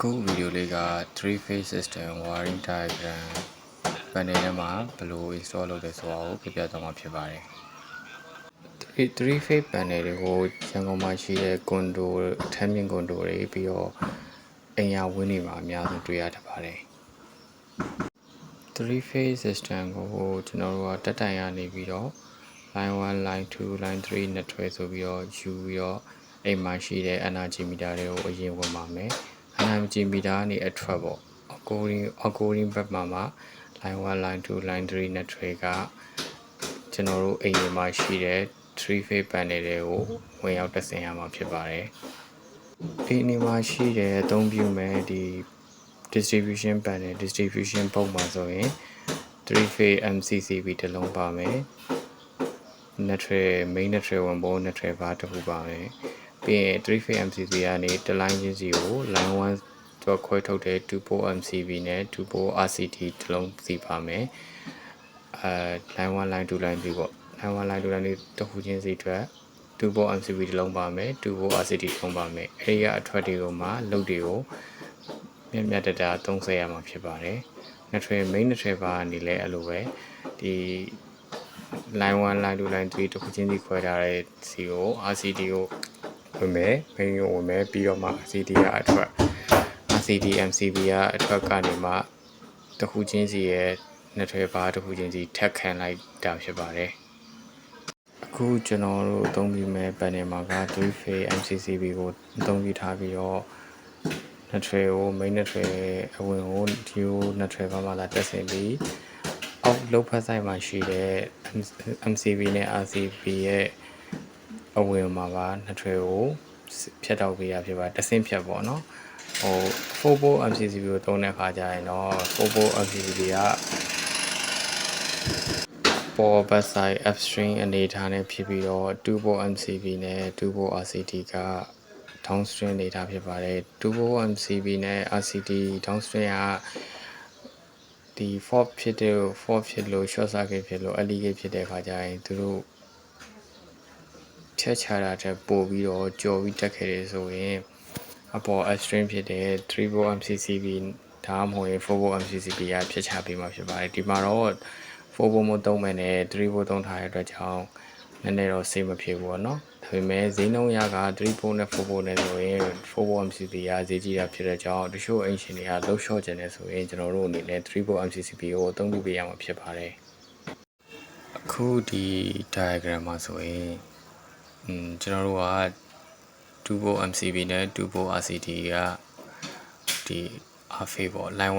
Cool video လေးက three phase system wiring diagram panel ထဲမှာဘယ်လို install လုပ်တယ်ဆိုတာကိုပြပြသွားမှာဖြစ်ပါတယ်။ three phase panel တွေကိုရန်ကုန်မှာရှိတဲ့ condo ထမ်းမြင့် condo တွေပြီးတော့အိမ်ယာဝင်းတွေမှာအများဆုံးတွေ့ရတတ်ပါတယ်။ three phase system ကိုကျွန်တော်တို့ကတက်တိုင်ရနေပြီးတော့ line 1 line 2 line 3 နဲ့ထွဲဆိုပြီးတော့ယူပြီးတော့အိမ်မှာရှိတဲ့ energy meter တွေကိုအရင်ဝင်ပါမယ်။ energy meter ကနေအထွက်ပေါ့အကိုရင်းဘက်မှာ line 1 line 2 line 3 နဲ့ထွဲကကျွန်တော်တို့အိမ်မှာရှိတဲ့ three phase panel တွေကိုဝင်ရောက်တက်ဆင်ရမှာဖြစ်ပါတယ်။အိမ်မှာရှိတဲ့အသုံးပြုမဲ့ဒီ distribution panel distribution box မှာဆိုရင် three phase MCCB တစ်လုံးပါမယ်။ main network ဝင်ဖို့ network bar တစ်ခုပါမယ်။ပြီးရင် three phase MCCB ကနေတစ်လိုင်းချင်းစီကို line 1တော့ခွဲထုတ်တဲ့ 2 port MCB နဲ့ 2 port RCD တစ်လုံးစီပါမယ်။ line 1 line 2 line 3ပေါ့ line 1 line 2 line 3တစ်ခုချင်းစီအတွက် 2 port MCB တစ်လုံးပါမယ် 2 port RCD တစ်လုံးပါမယ်။အဲဒီကအထွက်တွေကိုမှလုပ်တွေကိုမြတ်တသုံးဆက်ရမှာဖြစ်ပါတယ်။ network main network bar ကနေလည်းအဲ့လိုပဲဒီ line 1 line 2 line 3တစ်ခုချင်းစီခွဲထားတဲ့စီကို RCD ကိုဝင်မယ် main ကိုဝင်မယ်ပြီးတော့မှ RCD ကအထွက် RCD MCB ကအထွက်ကနေမှတစ်ခုချင်းစီရဲ့ network bar တစ်ခုချင်းစီထပ်ခံလိုက်တာဖြစ်ပါတယ်။အခုကျွန်တော်တို့အသုံးပြုမဲ့ panel မှာက three phase MCCB ကိုအသုံးပြုထားပြီးတော့ network ကို main network အဝင်ကိုဒီ network bar မှာလာတက်ဆင်ပြီးအောက်လောက်ဖက်ဆိုင်မှာရှိတဲ့ MCB နဲ့ RCB ရဲ့အဝင်မှာပါ network ကိုဖြတ်တောက်ပေးရဖြစ်ပါတယ်။တဆင့်ဖြတ်ပေါ့နော်။4 port MCCB ကိုသုံးတဲ့အခါကျရင်တော့4 port MCCB ကပေါ်ဘက်ဆိုင် upstream အနေထားနဲ့ဖြစ်ပြီးတော့2 port MCB နဲ့2 port RCD က downstream အနေထားဖြစ်ပါတယ်2 port MCB နဲ့ RCD downstream ကဒီ fault ဖြစ်လို့ short circuit ဖြစ်လို့ leakage ဖြစ်တဲ့အခါကျရင်သူတို့ချက်ချတာတဲ့ပို့ပြီးတော့ကြော်ပြီးတက်ခဲ့တယ်ဆိုရင်အပေါ် upstream ဖြစ်တဲ့3 volt MCCB ဒါမှမဟုတ်ရင်4 volt MCCB ကဖြတ်ချပေးမှာဖြစ်ပါတယ်ဒီမှာတော့4 volt မသုံးမဲ့နဲ့3 volt သုံးထားတဲ့အတွက်ကြောင့်နည်းနည်းတော့စိတ်မဖြစ်ဘူးပေါ့နော်ဒါပေမဲ့ဈေးနှုန်းရက3 volt နဲ့4 volt နဲ့ဆိုရင်4 volt MCCB ကဈေးကြီးတာဖြစ်တဲ့ကြောင့်တချို့အင်ရှင်တွေကလှုပ်လျှော့ကျင်နေဆိုရင်ကျွန်တော်တို့အနေနဲ့3 volt MCCB ကိုအသုံးပြုပေးရမှာဖြစ်ပါတယ်အခုဒီ diagram မှာဆိုရင်ကျွန်တော်တို့က2 volt MCB နဲ့2 volt RCD ကဒီ RFA ပေါ့ line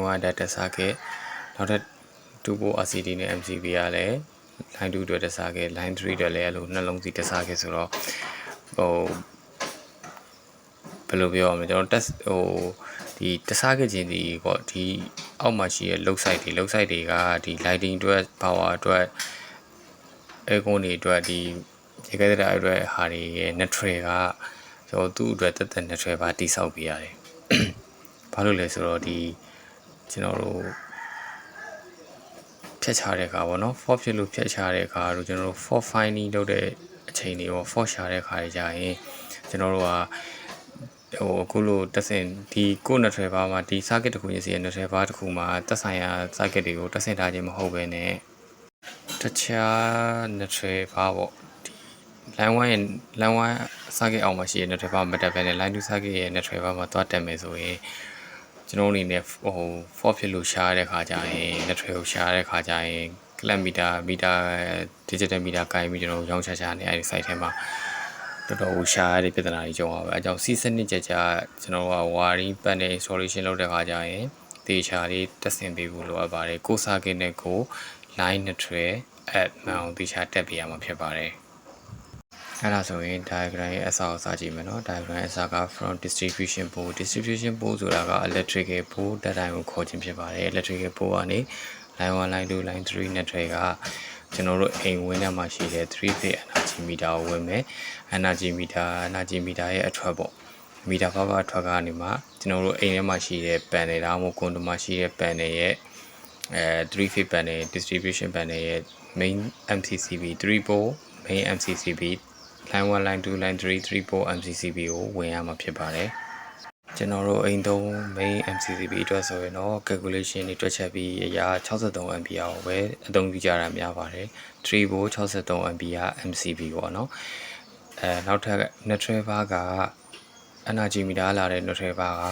1 data circuit နောက်ထပ်2 volt RCD နဲ့ MCB ကလည်း line 2 အတွက်တက်စားခဲ့ line 3အတွက်လည်းအဲ့လိုနှလုံးစီတက်စားခဲ့ဆိုတော့ဘယ်လိုပြောရမလဲကျွန်တော်ဒီတက်စားခဲ့ခြင်းဒီပေါ့ဒီအောက်မှာရှိတဲ့ load side တွေကဒီ lighting အတွက် power အတွက် aircon တွေအတွက်ဒီရေခဲတဲ့အတွက်ဟာတွေရဲ့ network ကကျွန်တော်သူ့အတွက်တက် network ပါတိဆောက်ပေးရတယ်ဘာလို့လဲဆိုတော့ဒီကျွန်တော်တို့ဖြတ်ချတဲ့အခါပေါ့နော် fault ဖြစ်လို့ဖြတ်ချတဲ့အခါတို့ကျွန်တော်တို့ fault finding လုပ်တဲ့အချိန်တွေပေါ့ fault ရှာတဲ့အခါတွေကြာရင်ကျွန်တော်တို့ကအခုလိုတက်ဆင်ဒီကို network bar မှာဒီ circuit တစ်ခုချင်းစီရဲ့ network bar တစ်ခုမှာတက်ဆိုင်ရာ circuit တွေကိုတက်ဆင်ထားခြင်းမဟုတ်ဘဲနဲ့တခြား network bar ပေါ့ဒီ line 1 circuit အောက်မှာရှိတဲ့ network bar မတက်ဘဲနဲ့ line 2 circuit ရဲ့ network bar မှာသွားတက်မယ်ဆိုရင်ကျွန်တော်အနေနဲ့ fault ဖြစ်လို့ရှားတဲ့ခါကျရင် network ကိုရှားတဲ့ခါကျရင် clamp meter digital meter ကိုင်ပြီးကျွန်တော်ရောင်းချနေအဲဒီ site ထဲမှာတော်တော်ရှားရတဲ့ပြဿနာတွေကြုံရပါအဲကြောင့် စီးစနစ်ကြကြကျွန်တော်က wiring panel installation လုပ်တဲ့ခါကျရင်တေချာလေးတက်ဆင်ပေးဖို့လိုအပ်ပါတယ်ကို circuit နဲ့ကို line network add မှန်အောင်တေချာတက်ပေးရမှာဖြစ်ပါတယ်အဲ့ဒါဆိုရင် diagram ရဲ့အစကိုစကြည့်မယ်နော် diagram ရဲ့အစက from distribution board ဆိုတာက electrical board တက်တိုင်းကိုခေါ်ခြင်းဖြစ်ပါတယ် electrical board ကနေ line 1 line 2 line 3 network ကကျွန်တော်တို့အိမ်ဝင်းထဲမှာရှိတဲ့ three phase energy meter ကိုဝင်မယ် energy meter ရဲ့အထွက်ပေါ့ meter power အထွက်ကနေမှကျွန်တော်တို့အိမ်ထဲမှာရှိတဲ့ panel ဒါမှမဟုတ် ကွန်ဒိုမှာရှိတဲ့ panel ရဲ့three phase panel distribution panel ရဲ့ main MCCB 3 port main MCCB line 1 line 2 line 3 3 port MCCB ကိုဝင်ရမှာဖြစ်ပါတယ် ကျွန်တော်တို့အိမ်သုံး main MCCB အတွက်ဆိုရင်တော့ calculation တွေတွက်ချက်ပြီးအရာ63 MP ကိုပဲအသုံးပြုကြတာများပါတယ်3 volt 63 MP က MCB ပေါ့နော်နောက်ထပ် neutral bar က energy meter လာတဲ့ neutral bar က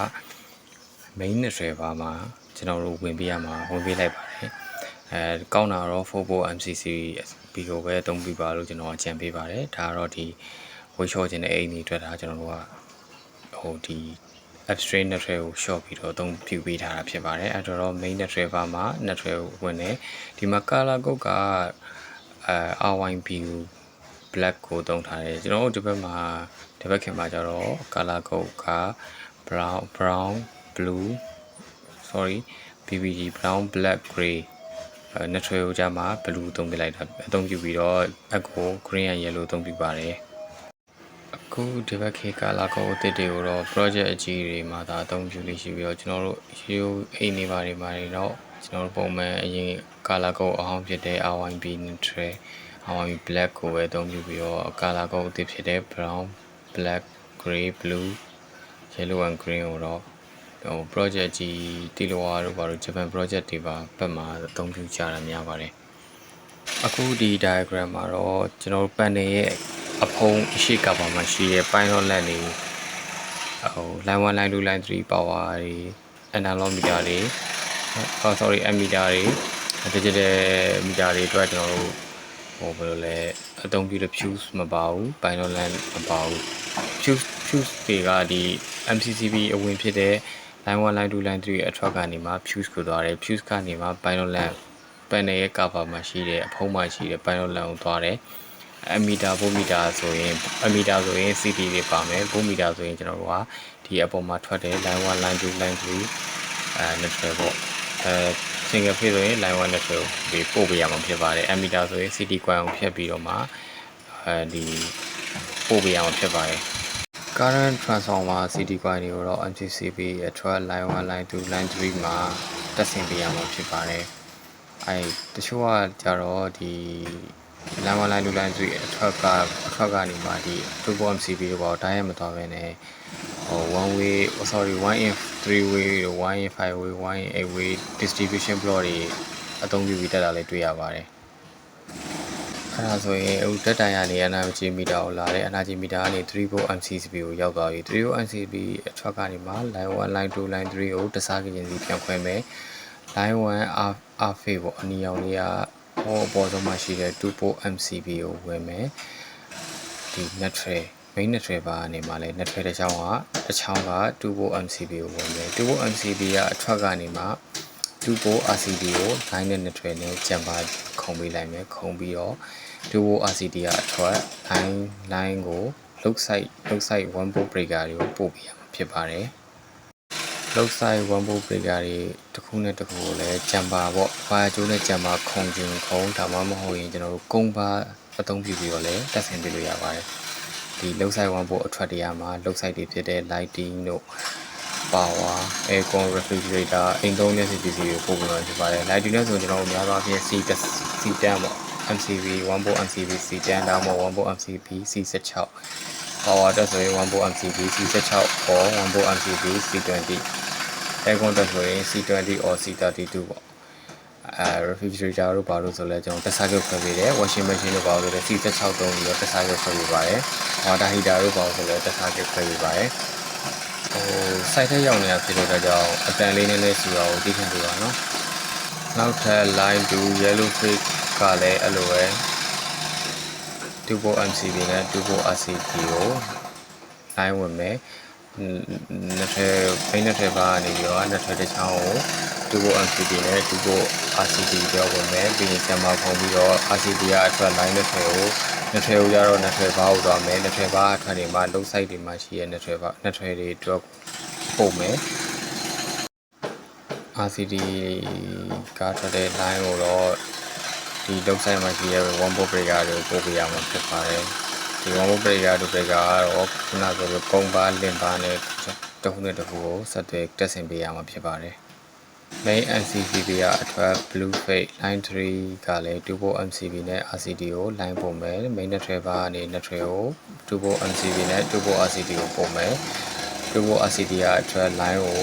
main neutral bar မှာကျွန်တော်တို့ဝင်ပေးလိုက်ပါတယ်ကောင်းတာတော့4 volt MCCB ကိုပဲအသုံးပြုပါလို့ကျွန်တော်အကြံပေးပါတယ်ဒါကတော့ဒီဝေးလျှော့ခြင်းတဲ့အိမ်တွေအတွက်ဒါကျွန်တော်တို့ကဒီ upstream neutral ကို short ပြီးတော့အသုံးပြုပေးထားတာဖြစ်ပါတယ်အဲ့တော့ main neutral bar မှာ neutral ဝင်တယ်ဒီမှာ color code ကRYB black ကိုသုံးထားတယ်ကျွန်တော်တို့ဒီဘက်ခင်မှာကျတော့ color code က brown blue BBG brown black gray neutral ကိုကြမှာ blue သုံးပြလိုက်တာအသုံးပြုပြီးတော့အကို green and yellow သုံးပြပါတယ်အခုဒီဘက်ခေတ်ကာလကောအသစ်တွေကိုတော့ project အကြီးတွေမှာဒါအသုံးပြုလို့ရှိပြီးတော့ကျွန်တော်တို့ရိုးအိမ်နေပါတယ်တော့ကျွန်တော်တို့ပုံမှန်အရင်ကာလကောအဟောင်းဖြစ်တဲ့ RYB neutral RYB black ကိုပဲအသုံးပြုပြီးတော့ကာလကောအသစ်ဖြစ်တဲ့ brown black gray blue yellow and green ကိုတော့project ကြီးတီလိုဝါတို့ဘာလို့ Japan project တွေပါဘက်မှာအသုံးပြုကြတာများပါတယ်အခုဒီ diagram မှာတော့ကျွန်တော်တို့ panel ရဲ့အဖုံးအရှိကပါမှာရှိတဲ့ pilot lamp တွေline 1 line 2 line 3 power တွေ analog meter တွေammeter တွေ digital meter တွေအတွက်ကျွန်တော်တို့ဘယ်လိုလဲအသုံးပြုတဲ့ fuse မပါဘူး pilot lamp မပါဘူး fuse တွေကဒီ MCCB အဝင်ဖြစ်တဲ့ line 1 line 2 line 3အထွက်ကနေမှ fuse ကိုသွားတယ် fuse ကနေမှ pilot lamp panel ရဲ့ cover မှာရှိတဲ့အဖုံးမှာရှိတဲ့ pilot lamp ကိုသွားတယ်ammeter voltmeter ဆိုရင် ammeter ဆိုရင် CT တွေပါမယ် voltmeter ဆိုရင်ကျွန်တော်တို့ကဒီအပေါ်မှာထွက်တဲ့ line 1 line 2 line 3 neutral ပေါ့single phase ဆိုရင် line 1 neutral ကိုပို့ပေးရမှာဖြစ်ပါတယ် ammeter ဆိုရင် CT coil ကိုဖြတ်ပြီးတော့မှဒီပို့ပေးရမှာဖြစ်ပါတယ် current transformer CT coil တွေကိုတော့ MCCB အထွက် line 1 line 2 line 3မှာတက်ဆင်ပေးရမှာဖြစ်ပါတယ်တချို့ကကြတော့ဒီ line 1 line 2 line 3အထွက်ကနေမှဒီ 2 MCB ကိုပေါ့တိုင်းရမသွားဘဲနဲ့1 way 1 in 3 way 1 in 5 way 1 in 8 way distribution block တွေအသုံးပြုပြီးတက်တာလည်းတွေ့ရပါတယ်အဲ့ဒါဆိုရင်အခုတက်တိုင်ကနေ energy meter ကိုလာတဲ့ energy meter ကနေ3 volt MCCB ကိုရောက်သွားပြီ3 volt MCCB အထွက်ကနေမှ line 1 line 2 line 3ကိုတစားကရင်စီပြန်ခွဲမယ် line 1 R phase ပေါ့အနီရောင်လေးကအပေါ်ဆုံးမှာရှိတဲ့2 volt MCB ကိုဝင်မယ်ဒီ neutral main neutral ဘာကနေမှလဲ neutral တစ်ချောင်းက2 volt MCB ကိုဝင်မယ်2 volt MCB ကအထွက်ကနေမှ2 volt RCD ကို line နဲ့ neutral နဲ့ကြံပါခုံပေးလိုက်မယ်ခုံပြီးတော့2 volt RCD ကအထွက် line ကိုလုတ်ဆိုင်1 volt breaker တွေကိုပို့ပေးရမှာဖြစ်ပါတယ်လုတ်ဆိုင်1 volt breaker တွေတစ်ခုနဲ့တစ်ခုကိုလည်းကြံပါပေါ့ဖာကျိုးနဲ့ကြံပါခုံဒါမှမဟုတ်ရင်ကျွန်တော်တို့ကုန်းပါအသုံးပြုပြီးတော့လည်းတက်ဆင်ပေးလို့ရပါတယ်ဒီလုတ်ဆိုင်1 volt အထွက်တရားမှာလုတ်ဆိုင်တွေဖြစ်တဲ့ lighting တို့ power aircon refrigerator အိမ်သုံးတဲ့ပစ္စည်းတွေကိုပို့ပေးမှာဖြစ်ပါတယ် lighting နဲ့ဆိုကျွန်တော်တို့များသောအားဖြင့် C10 ပေါ့ MCB 1 volt MCB C10 ဒါမှမဟုတ်1 volt MCB C16 power တက်ဆိုရင်1 volt MCB C16 or 1 volt MCB C20 aircon တက်ဆိုရင် C20 or C32 ပေါ့refrigerator တို့ဘာလို့ဆိုလဲကျွန်တော်တက်စားချုပ်ခွဲပေးတယ် washing machine တို့ဘာလို့လဲ C16 သုံးပြီးတော့တက်စားချုပ်ခွဲပေးပါတယ် water heater တို့ဘာလို့ဆိုလဲတက်စားချုပ်ခွဲပေးပါတယ်စိုက်ထက်ရောက်နေတာဖြစ်တဲ့ကြောင့်အတန်လေးနည်းနည်းစီအောင်သိခံပြပါနော်နောက်ထပ် line 2 yellow fake ကလည်းအဲ့လိုပဲ2 volt MCB နဲ့2 volt RCD ကို line ဝင်မယ်20ဘာနေပြီးတော့20တချောင်းကို2 volt MCB နဲ့2 volt RCD ပြောဝင်မယ်ပြီးရင်ကျန်ပါပုံပြီးတော့ RCD ကအထွက် line 20ကိုကြတော့20ဘာကိုသွားမယ်20ဘာအထွက်တွေမှာလုံးဆိုင်တွေမှာရှိတဲ့20ဘာ20တွေအတွက်ပို့မယ် RCD ကထွက်တဲ့ line ကိုတော့ဒီလုံးဆိုင်မှာရှိတဲ့1 volt breaker တွေကိုပို့ပေးရမှာဖြစ်ပါတယ်ဒီ1 volt breaker တို့ breaker ကတော့ခုနကလိုကုန်းပါလင်ပါနဲ့တစ်ခုနဲ့တစ်ခုကိုဆက်သွယ်တက်ဆင်ပေးရမှာဖြစ်ပါတယ် main MCCB ကအထွက် blue fade line 3ကလည်း2 volt MCB နဲ့ RCD ကို line ပို့မယ် main neutral bar ကနေ neutral ကို2 volt MCB နဲ့2 volt RCD ကိုပို့မယ် Double RCDR အတွက် line ကို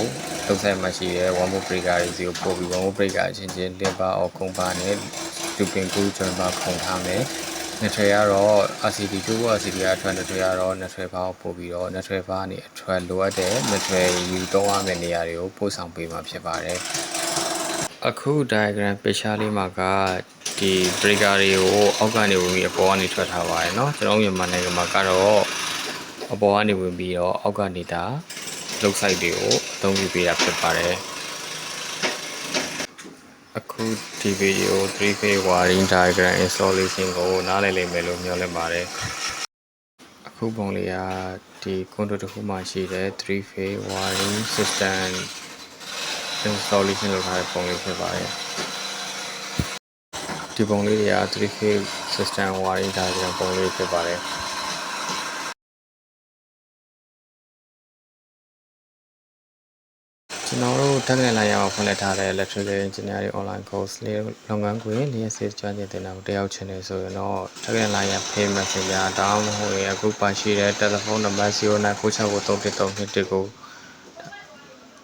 လုံးဆိုင်မှရှိတဲ့ one more breaker တွေစီကိုပို့ပြီး one more breaker အချင်းချင်းတင်ပါအောင်ခုံပါနဲ့တူပင်ကူးကျွန်ပါခုံထားမယ်နှစ်ထွေကတော့ RCD Double RCDR အတွက်နှစ်ထွေကတော့နှစ်ထွေပါကိုပို့ပြီးတော့နှစ်ထွေပါနေအထွက်လိုအပ်တဲ့နှစ်ထွေယူသုံးရမယ့်နေရာတွေကိုပို့ဆောင်ပေးမှာဖြစ်ပါတယ်အခု diagram picture လေးမှာကဒီ breaker တွေကိုအောက်ကနေဝင်ပြီးအပေါ်ကနေထွက်ထားပါတယ်เนาะကျွန်တော်မြန်မာနိုင်ငံမှာကတော့အပေါ်ကနေဝင်ပြီးတော့အောက်ကနေဒါလုတ်ဆိုင်တွေကိုအသုံးပြုပေးတာဖြစ်ပါတယ်အခုဒီဗီဒီယို 3-phase wiring diagram installation ကိုနားလည်လိမ့်မယ်လို့မျှော်လင့်ပါတယ်အခုပုံလေးကဒီ control တစ်ခုမှရှိတဲ့ 3-phase wiring system installation လုပ်ထားတဲ့ပုံလေးဖြစ်ပါတယ်ဒီပုံလေးတွေက 3-phase system wiring diagram ပုံလေးဖြစ်ပါတယ်ကျွန်တော်တို့တက်ငယ်လိုက်ရအောင်ဖွင့်လှစ်ထားတဲ့ electrical engineering online course လေးလုပ်ငန်းခွင်လျှက်စစ်ကျွမ်းကျင်တင်တာကိုတက်ရောက်ချင်နေဆိုရင်တော့တက်ငယ်လိုက်ရ page messenger တောင်းမဟုတ်ရင်အခုပါရှိတဲ့တယ်လီဖုန်းနံပါတ်09966332ကို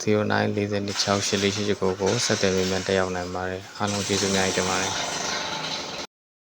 0940268889ကိုဆက်သွယ်ပြီးမှတက်ရောက်နိုင်ပါတယ်အားလုံးကျေးဇူးများတင်ပါတယ်